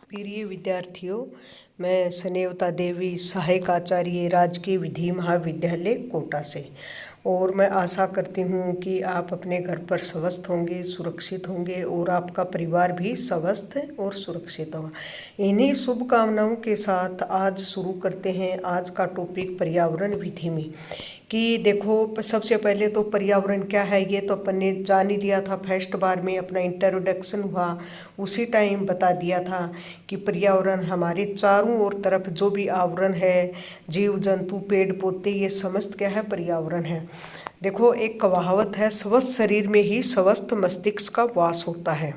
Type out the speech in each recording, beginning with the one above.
प्रिय विद्यार्थियों, मैं सनेवता देवी सहायक आचार्य राजकीय विधि महाविद्यालय कोटा से। और मैं आशा करती हूँ कि आप अपने घर पर स्वस्थ होंगे, सुरक्षित होंगे और आपका परिवार भी स्वस्थ और सुरक्षित होगा। इन्हीं शुभकामनाओं के साथ आज शुरू करते हैं आज का टॉपिक पर्यावरण विधि में। कि देखो, सबसे पहले तो पर्यावरण क्या है ये तो अपन ने जान ही लिया था। फर्स्ट बार में अपना इंट्रोडक्शन हुआ उसी टाइम बता दिया था कि पर्यावरण हमारे चारों ओर तरफ जो भी आवरण है, जीव जंतु पेड़ पौधे, ये समस्त क्या है, पर्यावरण है। देखो, एक कहावत है, स्वस्थ शरीर में ही स्वस्थ मस्तिष्क का वास होता है।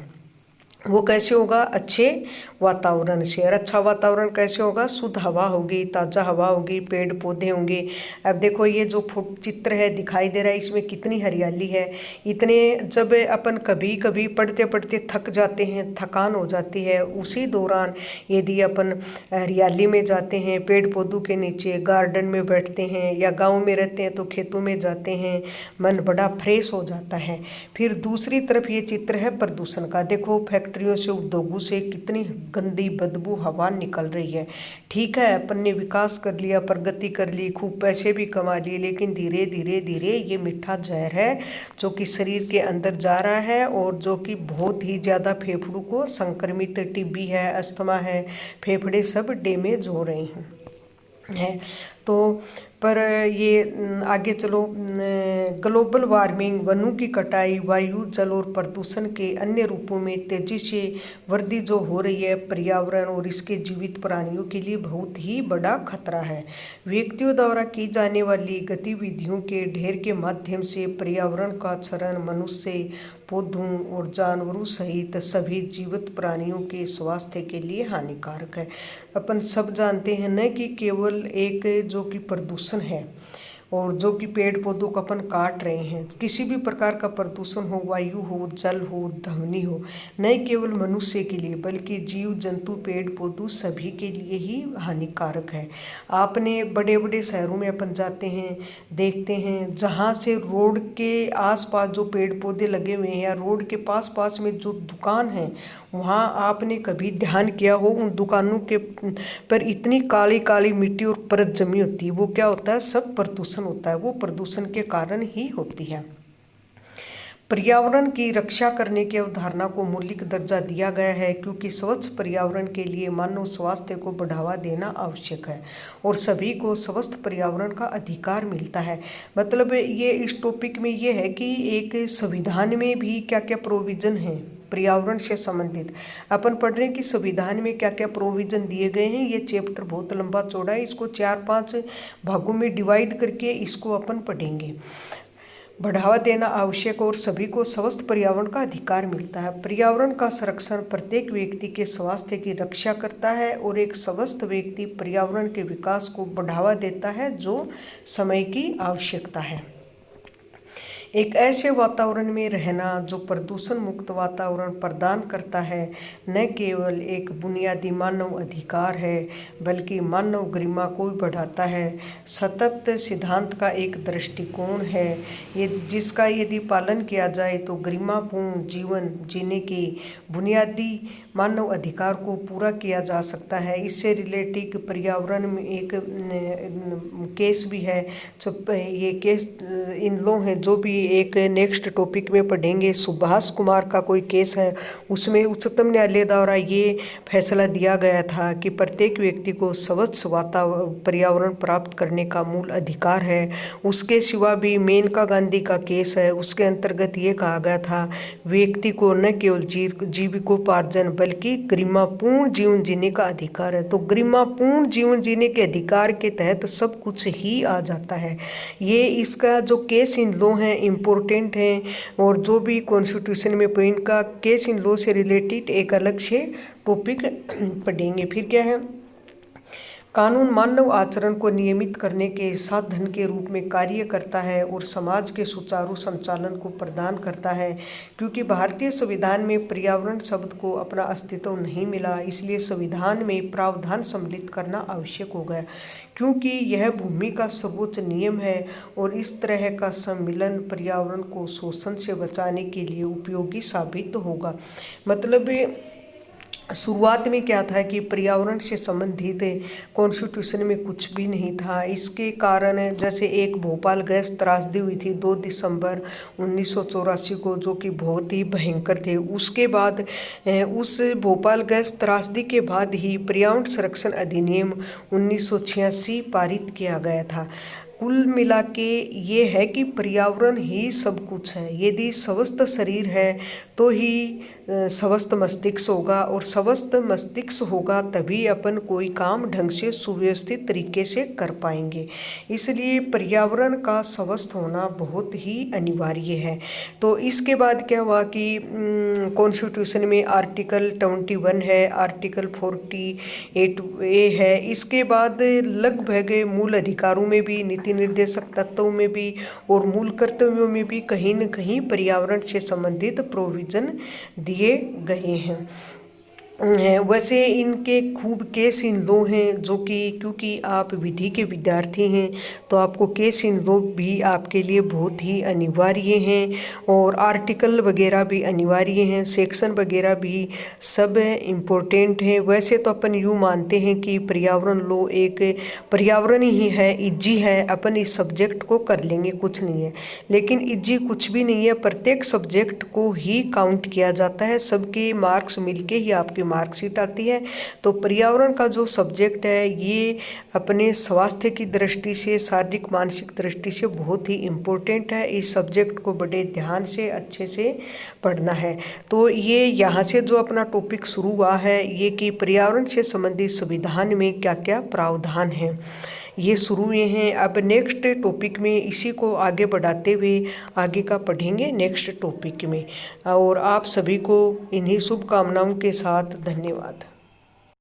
वो कैसे होगा? अच्छे वातावरण से। और अच्छा वातावरण कैसे होगा? शुद्ध हवा होगी, ताज़ा हवा होगी, पेड़ पौधे होंगे। अब देखो, ये जो चित्र है दिखाई दे रहा है, इसमें कितनी हरियाली है। इतने जब अपन कभी कभी पढ़ते पढ़ते थक जाते हैं, थकान हो जाती है, उसी दौरान यदि अपन हरियाली में जाते हैं, पेड़ पौधों के नीचे गार्डन में बैठते हैं, या गाँव में रहते हैं तो खेतों में जाते हैं, मन बड़ा फ्रेश हो जाता है। फिर दूसरी तरफ ये चित्र है प्रदूषण का। देखो, फैक्ट्रियों से, उद्योगों से कितनी गंदी बदबू हवा निकल रही है। ठीक है, अपन ने विकास कर लिया, प्रगति कर ली, खूब पैसे भी कमा लिए, लेकिन धीरे धीरे धीरे ये मीठा जहर है जो कि शरीर के अंदर जा रहा है और जो कि बहुत ही ज़्यादा फेफड़ों को संक्रमित, टीबी है, अस्थमा है, फेफड़े सब डैमेज हो रहे हैं। तो पर ये आगे चलो, ग्लोबल वार्मिंग, वनों की कटाई, वायु, जल और प्रदूषण के अन्य रूपों में तेजी से वृद्धि जो हो रही है, पर्यावरण और इसके जीवित प्राणियों के लिए बहुत ही बड़ा खतरा है। व्यक्तियों द्वारा की जाने वाली गतिविधियों के ढेर के माध्यम से पर्यावरण का क्षरण मनुष्य, पौधों और जानवरों सहित सभी जीवित प्राणियों के स्वास्थ्य के लिए हानिकारक है। अपन सब जानते हैं न कि केवल एक जो कि प्रदूषण है और जो कि पेड़ पौधों को अपन काट रहे हैं, किसी भी प्रकार का प्रदूषण हो, वायु हो, जल हो, ध्वनि हो, न केवल मनुष्य के लिए बल्कि जीव जंतु पेड़ पौधों सभी के लिए ही हानिकारक है। आपने बड़े बड़े शहरों में अपन जाते हैं, देखते हैं, जहाँ से रोड के आसपास जो पेड़ पौधे लगे हुए हैं या रोड के पास पास में जो दुकान है, वहाँ आपने कभी ध्यान किया हो उन दुकानों के पर इतनी काली काली मिट्टी और परत जमी होती है। वो क्या होता है? सब प्रदूषण होता है। वो प्रदूषण के कारण ही होती है। पर्यावरण की रक्षा करने की अवधारणा को मौलिक दर्जा दिया गया है क्योंकि स्वच्छ पर्यावरण के लिए मानव स्वास्थ्य को बढ़ावा देना आवश्यक है और सभी को स्वस्थ पर्यावरण का अधिकार मिलता है। मतलब ये इस टॉपिक में ये है कि एक संविधान में भी क्या क्या प्रोविज़न है पर्यावरण से संबंधित। अपन पढ़ रहे हैं कि संविधान में क्या क्या प्रोविज़न दिए गए हैं। ये चैप्टर बहुत लंबा चौड़ा है, इसको 4-5 भागों में डिवाइड करके इसको अपन पढ़ेंगे। बढ़ावा देना आवश्यक और सभी को स्वस्थ पर्यावरण का अधिकार मिलता है। पर्यावरण का संरक्षण प्रत्येक व्यक्ति के स्वास्थ्य की रक्षा करता है और एक स्वस्थ व्यक्ति पर्यावरण के विकास को बढ़ावा देता है जो समय की आवश्यकता है। एक ऐसे वातावरण में रहना जो प्रदूषण मुक्त वातावरण प्रदान करता है न केवल एक बुनियादी मानव अधिकार है बल्कि मानव गरिमा को भी बढ़ाता है। सतत सिद्धांत का एक दृष्टिकोण है ये जिसका यदि पालन किया जाए तो गरिमापूर्ण जीवन जीने के बुनियादी मानव अधिकार को पूरा किया जा सकता है। इससे रिलेटेड पर्यावरण में एक केस भी है। ये केस इन लॉ है जो भी एक नेक्स्ट टॉपिक में पढ़ेंगे। सुभाष कुमार का कोई केस है, उसमें उच्चतम न्यायालय द्वारा ये फैसला दिया गया था कि प्रत्येक व्यक्ति को स्वच्छ वातावरण पर्यावरण प्राप्त करने का मूल अधिकार है। उसके सिवा भी मेनका गांधी का केस है, उसके अंतर्गत ये कहा गया था व्यक्ति को न केवल जीविकोपार्जन बल्कि गरिमापूर्ण जीवन जीने का अधिकार है। तो गरिमापूर्ण जीवन जीने के अधिकार के तहत सब कुछ ही आ जाता है। ये इसका जो केस इन लॉ है इम्पोर्टेंट है और जो भी कॉन्स्टिट्यूशन में पॉइंट का केस इन लॉ से रिलेटेड एक अलग से टॉपिक पढ़ेंगे। फिर क्या है? कानून मानव आचरण को नियमित करने के साधन के रूप में कार्य करता है और समाज के सुचारू संचालन को प्रदान करता है। क्योंकि भारतीय संविधान में पर्यावरण शब्द को अपना अस्तित्व नहीं मिला, इसलिए संविधान में प्रावधान सम्मिलित करना आवश्यक हो गया क्योंकि यह भूमि का सर्वोच्च नियम है और इस तरह का सम्मिलन पर्यावरण को शोषण से बचाने के लिए उपयोगी साबित होगा। मतलब शुरुआत में क्या था कि पर्यावरण से संबंधित कॉन्स्टिट्यूशन में कुछ भी नहीं था। इसके कारण जैसे एक भोपाल गैस त्रासदी हुई थी 2 दिसंबर 1984 को, जो कि बहुत ही भयंकर थे। उसके बाद उस भोपाल गैस त्रासदी के बाद ही पर्यावरण संरक्षण अधिनियम 1986 पारित किया गया था। कुल मिला के ये है कि पर्यावरण ही सब कुछ है। यदि स्वस्थ शरीर है तो ही स्वस्थ मस्तिष्क होगा, और स्वस्थ मस्तिष्क होगा तभी अपन कोई काम ढंग से सुव्यवस्थित तरीके से कर पाएंगे। इसलिए पर्यावरण का स्वस्थ होना बहुत ही अनिवार्य है। तो इसके बाद क्या हुआ कि कॉन्स्टिट्यूशन में आर्टिकल 21 है, आर्टिकल 48A है। इसके बाद लगभग मूल अधिकारों में भी, नीति निर्देशक तत्वों में भी और मूल कर्तव्यों में भी कहीं न कहीं पर्यावरण से संबंधित प्रोविज़न दिए गए हैं। वैसे इनके खूब केस इन लॉ हैं, जो कि क्योंकि आप विधि के विद्यार्थी हैं तो आपको केस इन लॉ भी आपके लिए बहुत ही अनिवार्य हैं, और आर्टिकल वगैरह भी अनिवार्य हैं, सेक्शन वगैरह भी सब इम्पोर्टेंट हैं। वैसे तो अपन यूँ मानते हैं कि पर्यावरण लॉ एक पर्यावरण ही है, इज्जी है, अपन इस सब्जेक्ट को कर लेंगे, कुछ नहीं है। लेकिन इज्जी कुछ भी नहीं है, प्रत्येक सब्जेक्ट को ही काउंट किया जाता है, सबके मार्क्स मिलके ही आपकी मार्कशीट आती है। तो पर्यावरण का जो सब्जेक्ट है ये अपने स्वास्थ्य की दृष्टि से, शारीरिक मानसिक दृष्टि से बहुत ही इम्पोर्टेंट है। इस सब्जेक्ट को बड़े ध्यान से अच्छे से पढ़ना है। तो ये यहाँ से जो अपना टॉपिक शुरू हुआ है ये कि पर्यावरण से संबंधित संविधान में क्या क्या प्रावधान हैं, ये शुरू हुए हैं। अब नेक्स्ट टॉपिक में इसी को आगे बढ़ाते हुए आगे का पढ़ेंगे नेक्स्ट टॉपिक में। और आप सभी को इन्हीं शुभकामनाओं के साथ धन्यवाद।